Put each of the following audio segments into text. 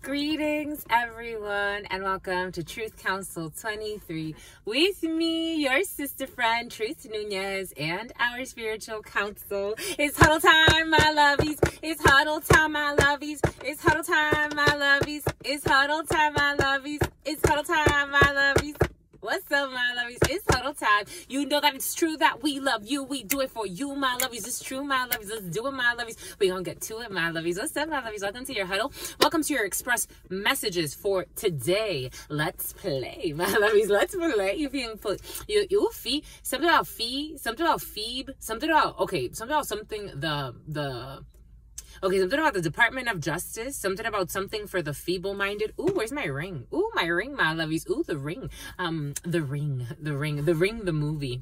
Greetings, everyone, and welcome to Truth Council 23 with me, your sister friend, Truth Nunez, and our spiritual council. It's huddle time, my lovies. It's huddle time, my lovies. It's huddle time, my lovies. It's huddle time, my lovies. It's huddle time, my lovies. What's up, my lovies? It's huddle time. You know that it's true that we love you. We do it for you, my lovies. It's true, my lovies. Let's do it, my lovies. We gonna get to it, my lovies. What's up, my lovies? Welcome to your huddle. Welcome to your express messages for today. Let's play, my lovies. Let's play. You feeling you fee? Something about fee? Something about Phoebe? Something about something about something something about the Department of Justice. Something about something for the feeble-minded. Ooh, where's my ring? Ooh, my ring, my lovies. Ooh, the ring. The Ring, the movie.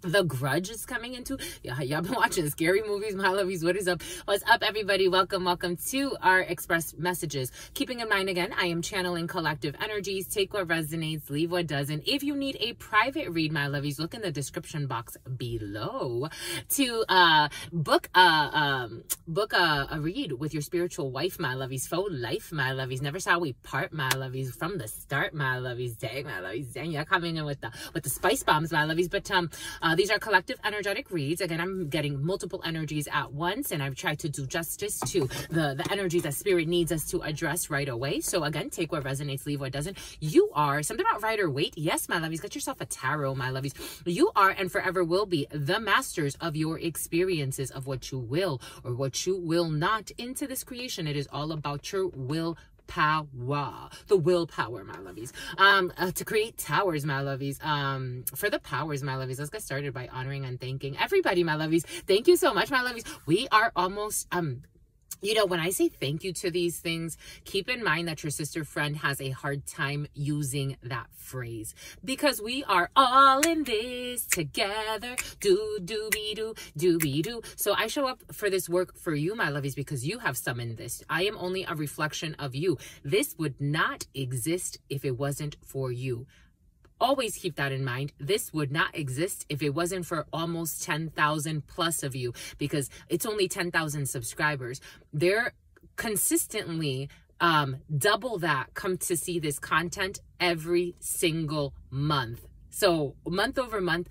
The Grudge is coming into. Yeah, y'all been watching scary movies, my lovies. What is up? What's up, everybody? Welcome to our express messages. Keeping in mind, again, I am channeling collective energies. Take what resonates, leave what doesn't. If you need a private read, my lovies, look in the description box below to book a read with your spiritual wife, my lovies. Faux life, my lovies. Never shall we part, my lovies. From the start, my lovies. Dang, my lovies. Dang, y'all coming in with the spice bombs, my lovies. But these are collective energetic reads. Again, I'm getting multiple energies at once, and I've tried to do justice to the energies that spirit needs us to address right away. So again, take what resonates, leave what doesn't. You are something about Rider-Waite. Yes, my lovies, get yourself a tarot, my lovies. You are and forever will be the masters of your experiences, of what you will or what you will not into this creation. It is all about your will power, the willpower, my lovies, to create towers, my lovies. For the powers, my lovies, let's get started by honoring and thanking everybody, my lovies. Thank you so much, my lovies. We are almost you know, when I say thank you to these things, keep in mind that your sister friend has a hard time using that phrase, because we are all in this together. Do. So I show up for this work for you, my lovies, because you have summoned this. I am only a reflection of you. This would not exist if it wasn't for you. Always keep that in mind. This would not exist if it wasn't for almost 10,000 plus of you, because it's only 10,000 subscribers. They're consistently double that come to see this content every single month. So month over month,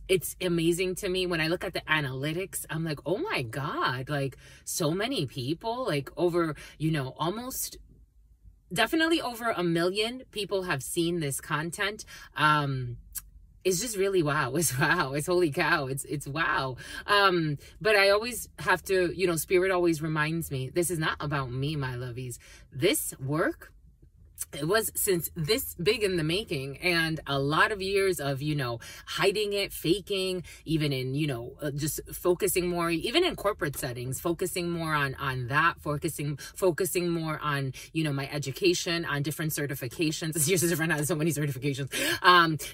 it's amazing to me when I look at the analytics. I'm like, oh my God, like so many people, like over, you know, almost definitely over 1 million people have seen this content. It's just really wow. It's wow. It's holy cow. It's wow. But I always have to, you know, spirit always reminds me, this is not about me, my lovies. This work, it was since this big in the making, and a lot of years of, you know, hiding it, faking, even in, you know, just focusing more, even in corporate settings, focusing more on that, focusing more on, you know, my education, on different certifications. This year's different, has so many certifications,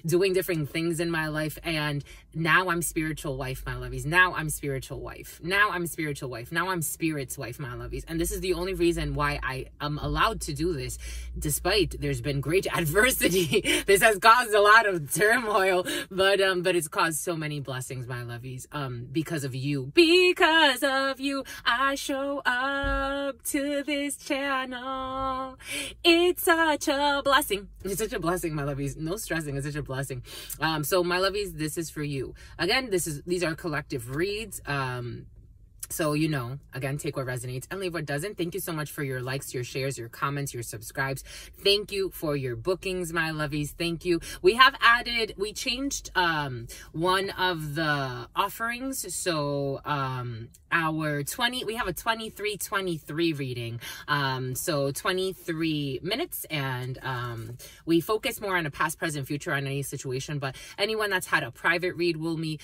doing different things in my life. And now I'm spiritual wife, my lovies. Now I'm spiritual wife. Now I'm spiritual wife. Now I'm spirit's wife, my lovies. And this is the only reason why I am allowed to do this, despite there's been great adversity. This has caused a lot of turmoil, but it's caused so many blessings, my lovies. Because of you, I show up to this channel. It's such a blessing. It's such a blessing, my lovies. No stressing. It's such a blessing. So my lovies, this is for you. Again, these are collective reads. So, you know, again, take what resonates and leave what doesn't. Thank you so much for your likes, your shares, your comments, your subscribes. Thank you for your bookings, my lovies. Thank you. We changed one of the offerings. So we have a 23 reading. So 23 minutes, and we focus more on a past, present, future on any situation. But anyone that's had a private read with me.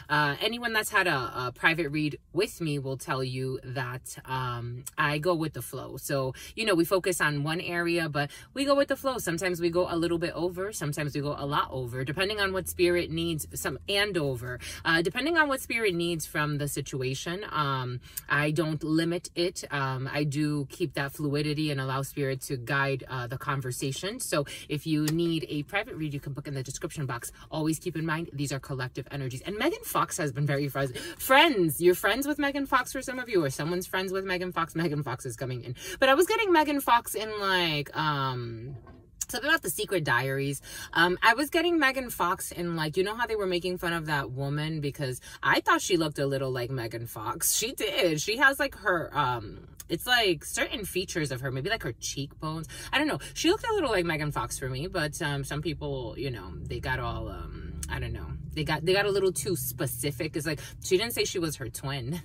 Anyone that's had a private read with me will tell you that I go with the flow. So, you know, we focus on one area, but we go with the flow. Sometimes we go a little bit over, sometimes we go a lot over, depending on what spirit needs, depending on what spirit needs from the situation. I don't limit it. I do keep that fluidity and allow spirit to guide the conversation. So if you need a private read, you can book in the description box. Always keep in mind, these are collective energies. And Megan Fox has been very friends friends. You're friends with Megan Fox for some of you, or someone's friends with Megan Fox. Megan Fox is coming in. But I was getting Megan Fox in like, something about the Secret Diaries. I was getting Megan Fox in like, you know how they were making fun of that woman because I thought she looked a little like Megan Fox. She did. She has like her, it's like certain features of her, maybe like her cheekbones. I don't know. She looked a little like Megan Fox for me, but some people, you know, they got all, I don't know. They got a little too specific. It's like, she didn't say she was her twin.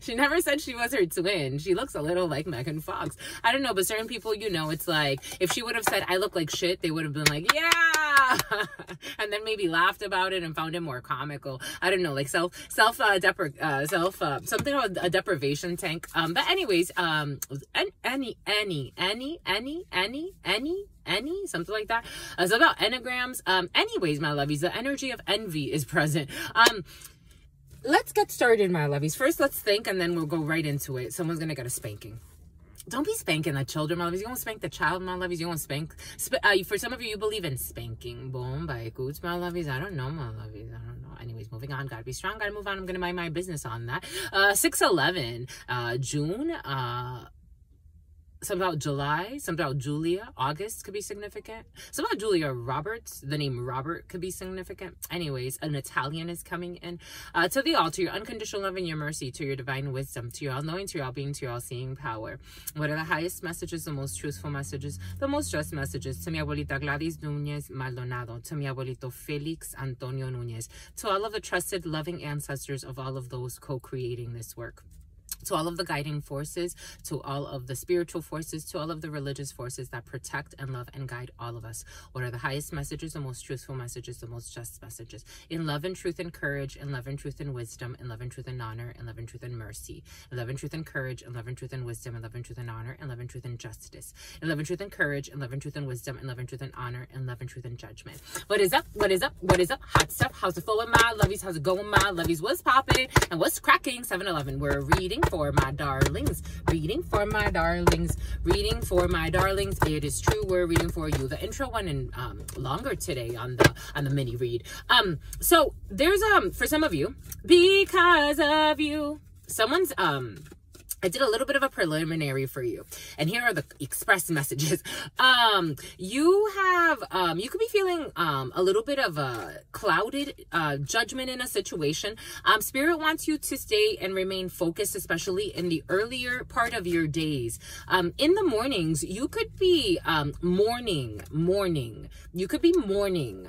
She never said she was her twin. She looks a little like Megan Fox. I don't know, but certain people, you know, it's like, if she would have said, I look like shit, they would have been like, yeah! And then maybe laughed about it and found it more comical. I don't know, like something about a deprivation tank. But anyways, any, something like that. It's about enneagrams. Anyways, my lovies, the energy of envy is present. Let's get started, my lovies. First, let's think, and then we'll go right into it. Someone's going to get a spanking. Don't be spanking the children, my lovies. You won't spank the child, my lovies. You won't spank. For some of you, you believe in spanking. Boom, by goods, my lovies. I don't know, my lovies. I don't know. Anyways, moving on. Gotta be strong. Gotta move on. I'm going to mind my business on that. 6/11, June. Something about July, something about Julia, August could be significant. Something about Julia Roberts, the name Robert could be significant. Anyways, an Italian is coming in. To the all, to your unconditional love and your mercy, to your divine wisdom, to your all-knowing, to your all-being, to your all-seeing power. What are the highest messages, the most truthful messages, the most just messages? To mi abuelita Gladys Núñez Maldonado, to mi abuelito Felix Antonio Núñez, to all of the trusted, loving ancestors of all of those co-creating this work. To all of the guiding forces, to all of the spiritual forces, to all of the religious forces that protect and love and guide all of us. What are the highest messages, the most truthful messages, the most just messages? In love and truth and courage, in love and truth and wisdom, in love and truth and honor, in love and truth and mercy. In love and truth and courage, in love and truth and wisdom, in love and truth and honor, in love and truth and justice. In love and truth and courage, in love and truth and wisdom, in love and truth and honor, in love and truth and judgment. What is up? What is up? What is up? Hot stuff. How's it flowing, my lovies? How's it going, my lovies? What's popping and what's cracking? 7-11. We're reading for my darlings, reading for my darlings, reading for my darlings. It is true, we're reading for you. The intro went in longer today on the mini read. So there's for some of you, because of you, someone's I did a little bit of a preliminary for you, and here are the express messages. You could be feeling a little bit of a clouded judgment in a situation. Spirit wants you to stay and remain focused, especially in the earlier part of your days. In the mornings, you could be mourning. You could be mourning.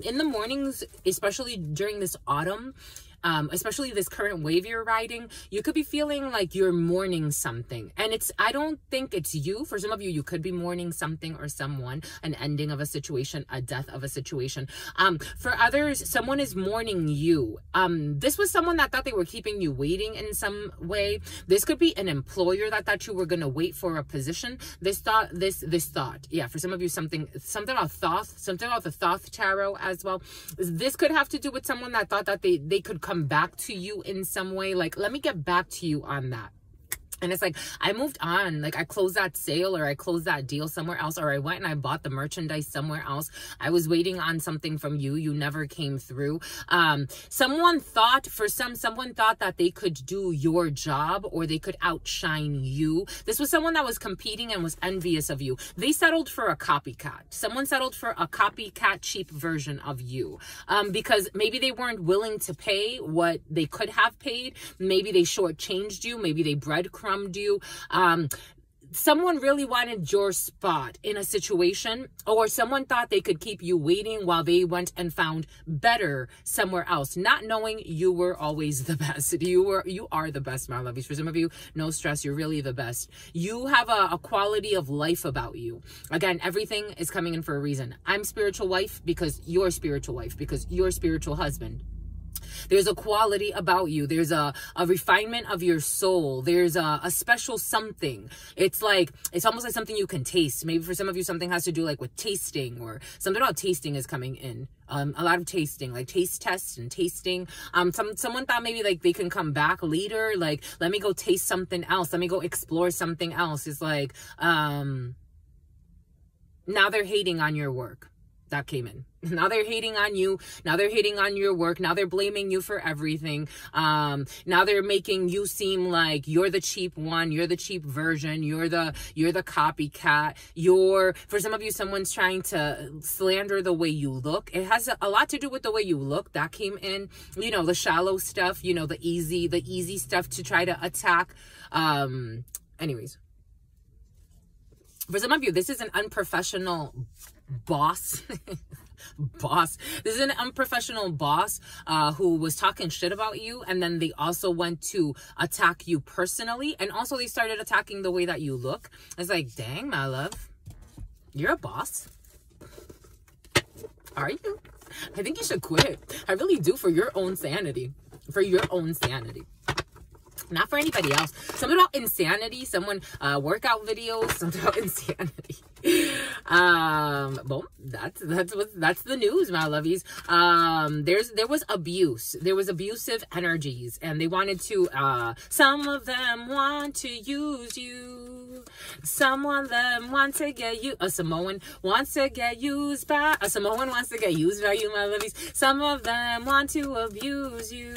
In the mornings, especially during this autumn, especially this current wave you're riding, you could be feeling like you're mourning something. And I don't think it's you. For some of you, you could be mourning something or someone, an ending of a situation, a death of a situation. For others, someone is mourning you. This was someone that thought they were keeping you waiting in some way. This could be an employer that thought you were going to wait for a position. This thought. Yeah, for some of you, something about Thoth, something about the Thoth tarot as well. This could have to do with someone that thought that they could come back to you in some way, like, let me get back to you on that. And it's like, I moved on, like I closed that sale, or I closed that deal somewhere else, or I went and I bought the merchandise somewhere else. I was waiting on something from you. You never came through. Someone thought that they could do your job, or they could outshine you. This was someone that was competing and was envious of you. They settled for a copycat. Someone settled for a copycat cheap version of you. Because maybe they weren't willing to pay what they could have paid. Maybe they shortchanged you. Maybe they breadcrumbed you. Someone really wanted your spot in a situation, or someone thought they could keep you waiting while they went and found better somewhere else, not knowing you were always the best. You are the best, my lovies. For some of you, no stress, you're really the best. You have a quality of life about you. Again, everything is coming in for a reason. I'm spiritual wife because you're spiritual wife, because you're spiritual husband. There's a quality about you. There's a refinement of your soul. There's a special something. It's almost like something you can taste. Maybe for some of you, something has to do like with tasting, or something about tasting is coming in. A lot of tasting, like taste tests and tasting. Someone thought maybe like they can come back later. Like, let me go taste something else. Let me go explore something else. It's like, now they're hating on your work. that came in. Now they're hating on you. Now they're hating on your work. Now they're blaming you for everything. Now they're making you seem like you're the cheap one. You're the cheap version. You're the copycat. For some of you, someone's trying to slander the way you look. It has a lot to do with the way you look. That came in, you know, the shallow stuff, you know, the easy stuff to try to attack. Anyways, for some of you, this is an unprofessional boss. This is an unprofessional boss who was talking shit about you, and then they also went to attack you personally, and also they started attacking the way that you look. It's like, dang, my love, you're a boss. Are you? I think you should quit. I really do, for your own sanity. For your own sanity. Not for anybody else. Something about insanity. Someone workout videos. Something about insanity. Well, that's the news, my lovies. There was abuse. There was abusive energies, and they wanted to. Some of them want to use you. Some of them want to get you. A Samoan wants to get used by. A Samoan wants to get used by you, my lovies. Some of them want to abuse you.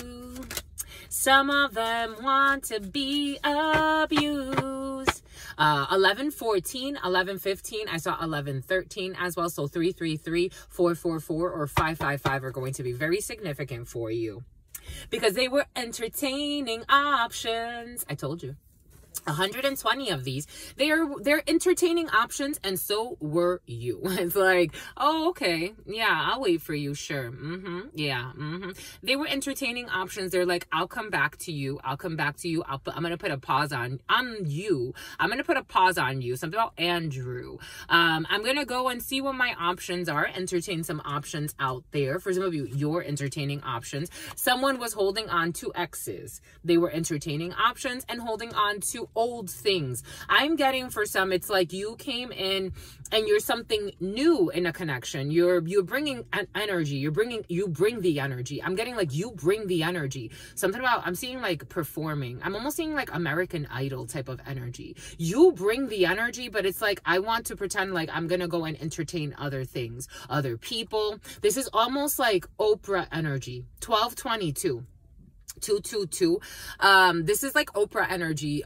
Some of them want to be abused. 11:14, 11:15. I saw 11:13 as well. So 333, 444, or 555 are going to be very significant for you, because they were entertaining options. I told you. 120 of these. They're entertaining options, and so were you. It's like, oh, okay, yeah, I'll wait for you, sure. Yeah. They were entertaining options. They're like, I'll come back to you. I'm gonna put a pause on you. I'm gonna put a pause on you. Something about Andrew. I'm gonna go and see what my options are. Entertain some options out there. For some of you, you're entertaining options. Someone was holding on to exes. They were entertaining options and holding on to old things. I'm getting, for some, it's like you came in and you're something new in a connection. You're bringing an energy. You bring the energy. I'm getting like you bring the energy. Something about, I'm seeing like performing. I'm almost seeing like American Idol type of energy. You bring the energy, but it's like, I want to pretend like I'm gonna go and entertain other things, other people. This is almost like Oprah energy. 1222. 222. This is like Oprah energy.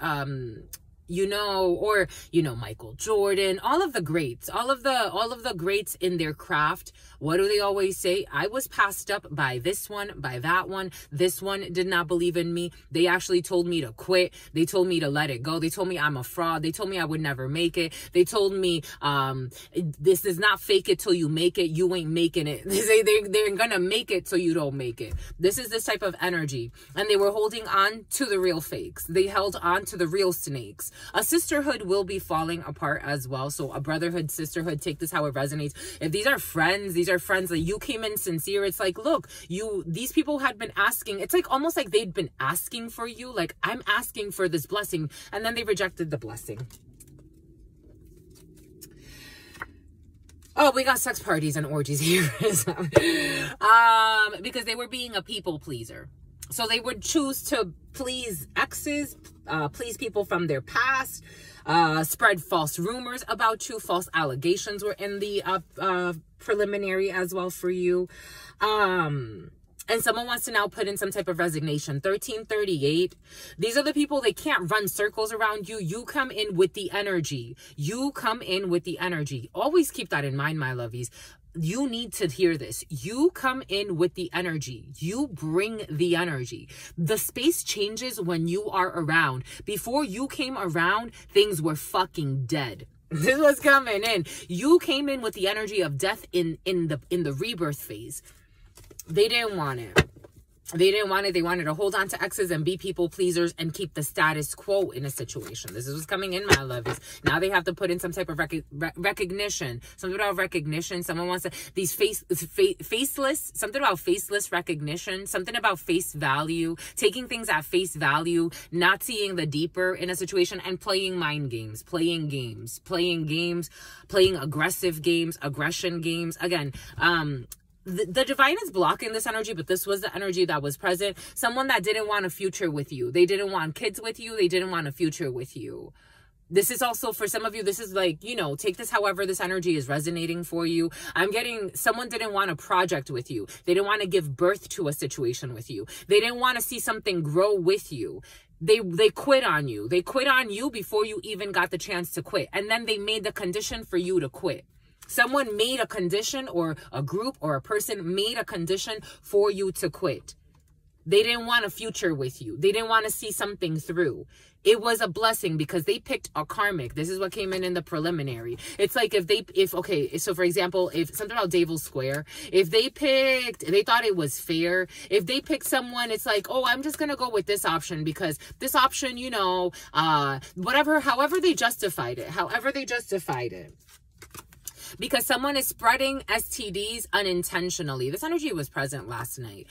Michael Jordan, all of the greats, all of the greats in their craft. What do they always say? I was passed up by this one, by that one. This one did not believe in me. They actually told me to quit. They told me to let it go. They told me I'm a fraud. They told me I would never make it. They told me, this is not fake it till you make it. You ain't making it. They say they're gonna make it so you don't make it. This is this type of energy. And they were holding on to the real fakes. They held on to the real snakes. A sisterhood will be falling apart as well. So a brotherhood, sisterhood, take this how it resonates. If these are friends that you came in sincere. It's like, look, these people had been asking. It's like almost like they'd been asking for you. Like, I'm asking for this blessing. And then they rejected the blessing. Oh, we got sex parties and orgies here. Because they were being a people pleaser. So they would choose to please exes, please people from their past, spread false rumors about you. False allegations were in the preliminary as well for you. And someone wants to now put in some type of resignation. 1338. These are the people, they can't run circles around you. You come in with the energy. You come in with the energy. Always keep that in mind, my lovies. You need to hear this. You come in with the energy. You bring the energy. The space changes when you are around. Before you came around, things were fucking dead. This was coming in. You came in with the energy of death in the rebirth phase. They didn't want it. They didn't want it. They wanted to hold on to exes and be people pleasers and keep the status quo in a situation. This is what's coming in, my loves. Now they have to put in some type of recognition. Something about recognition. Someone wants to, these faceless, something about faceless recognition. Something about face value. Taking things at face value. Not seeing the deeper in a situation and playing mind games. Playing aggressive games, aggression games. Again, the divine is blocking this energy, but this was the energy that was present. Someone that didn't want a future with you. They didn't want kids with you. They didn't want a future with you. This is also for some of you, this is like, you know, take this however this energy is resonating for you. I'm getting someone didn't want a project with you. They didn't want to give birth to a situation with you. They didn't want to see something grow with you. They quit on you. They quit on you before you even got the chance to quit. And then they made the condition for you to quit. Someone made a condition, or a group or a person made a condition for you to quit. They didn't want a future with you. They didn't want to see something through. It was a blessing because they picked a karmic. This is what came in the preliminary. It's like okay, so for example, if something about Davos Square, if they thought it was fair. If they picked someone, it's like, oh, I'm just going to go with this option because this option, you know, however they justified it. Because someone is spreading STDs unintentionally. This energy was present last night.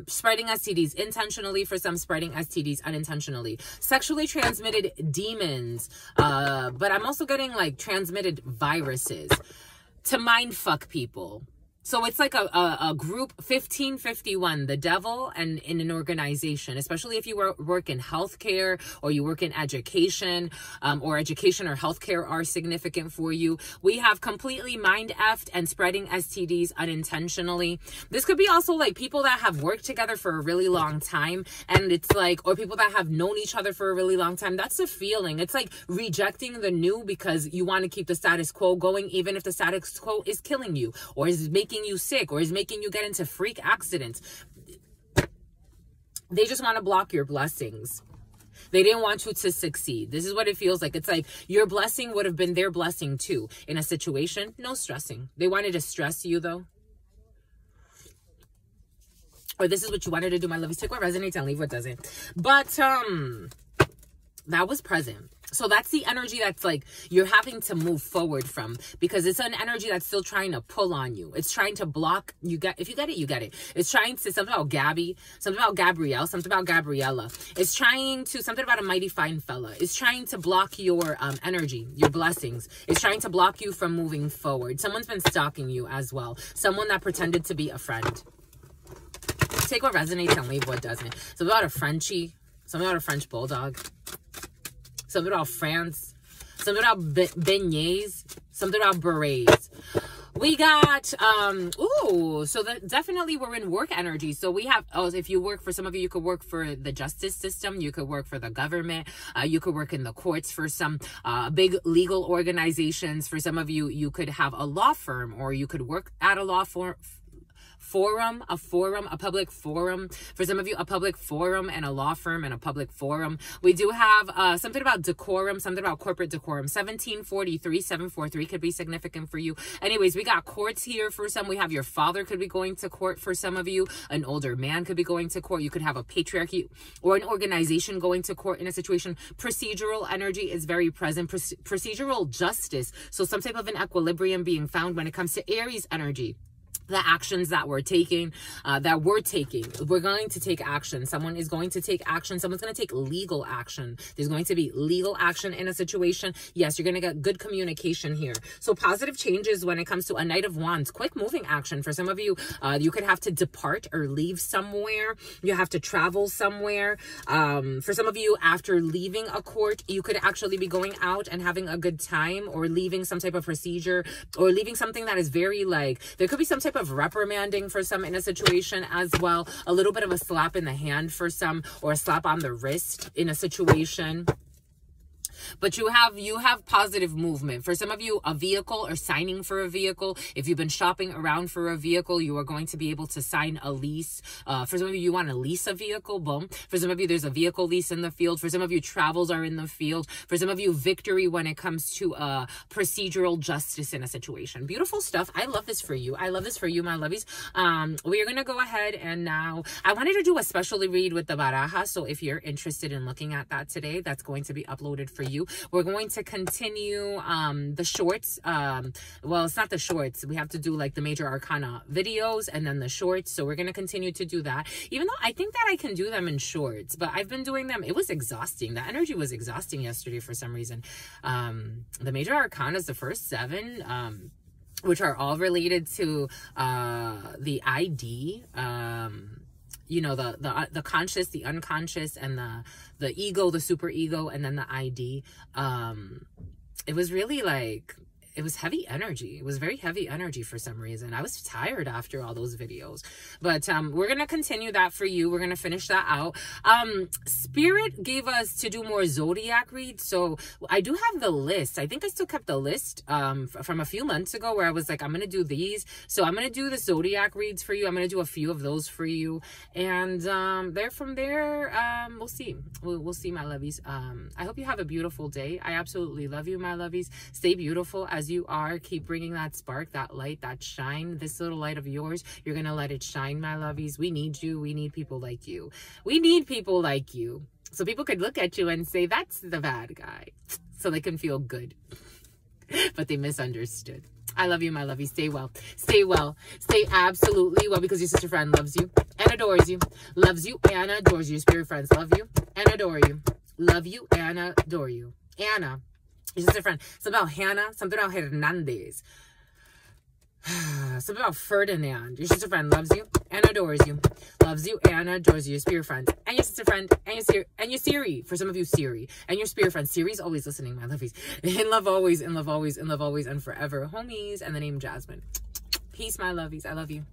Spreading STDs intentionally, for some spreading STDs unintentionally. Sexually transmitted demons. But I'm also getting like transmitted viruses to mind fuck people. So it's like a group, 1551, the devil, and in an organization, especially if you work in healthcare or you work in education, or education or healthcare are significant for you. We have completely mind-effed and spreading STDs unintentionally. This could be also like people that have worked together for a really long time, and it's like, or people that have known each other for a really long time. That's the feeling. It's like rejecting the new because you want to keep the status quo going, even if the status quo is killing you or is making you sick or is making you get into freak accidents. They just want to block your blessings. They didn't want you to succeed. This is what it feels like. It's like your blessing would have been their blessing too. In a situation, no stressing. They wanted to stress you though. Or this is what you wanted to do, my lovies. Take what resonates and leave what doesn't. But that was present. So that's the energy that's like you're having to move forward from, because it's an energy that's still trying to pull on you. It's trying to block. If you get it, you get it. It's trying to, something about Gabby, something about Gabrielle, something about Gabriella. It's trying to, something about a mighty fine fella. It's trying to block your energy, your blessings. It's trying to block you from moving forward. Someone's been stalking you as well. Someone that pretended to be a friend. Take what resonates and leave what doesn't. Something about a Frenchie, something about a French bulldog. Something about France, something about beignets, something about berets. We got, so that definitely we're in work energy. So we have, if you work, for some of you, you could work for the justice system. You could work for the government. You could work in the courts for some big legal organizations. For some of you, you could have a law firm, or you could work at a law firm. A public forum. For some of you, a public forum and a law firm and a public forum. We do have something about decorum, something about corporate decorum. 1743, 743 could be significant for you. Anyways, we got courts here for some. We have your father could be going to court for some of you. An older man could be going to court. You could have a patriarchy or an organization going to court in a situation. Procedural energy is very present. Procedural justice. So some type of an equilibrium being found when it comes to Aries energy. The actions that we're taking, we're going to take action. Someone is going to take action. Someone's going to take legal action. There's going to be legal action in a situation. Yes, you're going to get good communication here. So positive changes when it comes to a Knight of Wands, quick moving action. For some of you, you could have to depart or leave somewhere. You have to travel somewhere. For some of you, after leaving a court, you could actually be going out and having a good time, or leaving some type of procedure, or leaving something that is very like, there could be some type of reprimanding for some in a situation as well. A little bit of a slap in the hand for some, or a slap on the wrist in a situation. But you have positive movement. For some of you, a vehicle or signing for a vehicle. If you've been shopping around for a vehicle, you are going to be able to sign a lease. For some of you, you want to lease a vehicle. Boom. For some of you, there's a vehicle lease in the field. For some of you, travels are in the field. For some of you, victory when it comes to procedural justice in a situation. Beautiful stuff. I love this for you. I love this for you, my lovies. We are going to go ahead and now, I wanted to do a specially read with the baraja. So if you're interested in looking at that today, that's going to be uploaded for you. We're going to continue the shorts. Well, it's not the shorts. We have to do like the major arcana videos and then the shorts. So we're going to continue to do that, even though I think that I can do them in shorts, but I've been doing them. It was exhausting. The energy was exhausting yesterday for some reason. The major arcana is the first 7, which are all related to the ID. you know, the conscious, the unconscious, and the ego, the super ego, and then the ID. It was really like, it was heavy energy. It was very heavy energy for some reason. I was tired after all those videos. But we're going to continue that for you. We're going to finish that out. Spirit gave us to do more zodiac reads. So I do have the list. I think I still kept the list from a few months ago where I was like, I'm going to do these. So I'm going to do the zodiac reads for you. I'm going to do a few of those for you. And from there, we'll see. We'll see, my lovies. I hope you have a beautiful day. I absolutely love you, my lovies. Stay beautiful as you are. Keep bringing that spark, that light, that shine. This little light of yours, you're gonna let it shine, my lovies. We need you. We need people like you. We need people like you, so people could look at you and say, that's the bad guy, so they can feel good. But they misunderstood. I love you, my lovies. Stay well. Stay well. Stay absolutely well, because your sister friend loves you and adores you. Loves you and adores you. Your spirit friends love you and adore you. Love you and adore you. Anna, your sister friend. Something about Hannah. Something about Hernandez. Something about Ferdinand. Your sister friend loves you and adores you. Loves you and adores you. Your spirit friend. And your sister friend. And your Siri. For some of you, Siri. And your spirit friend. Siri's always listening, my lovies. In love always. In love always. In love always. And forever. Homies. And the name Jasmine. Peace, my lovies. I love you.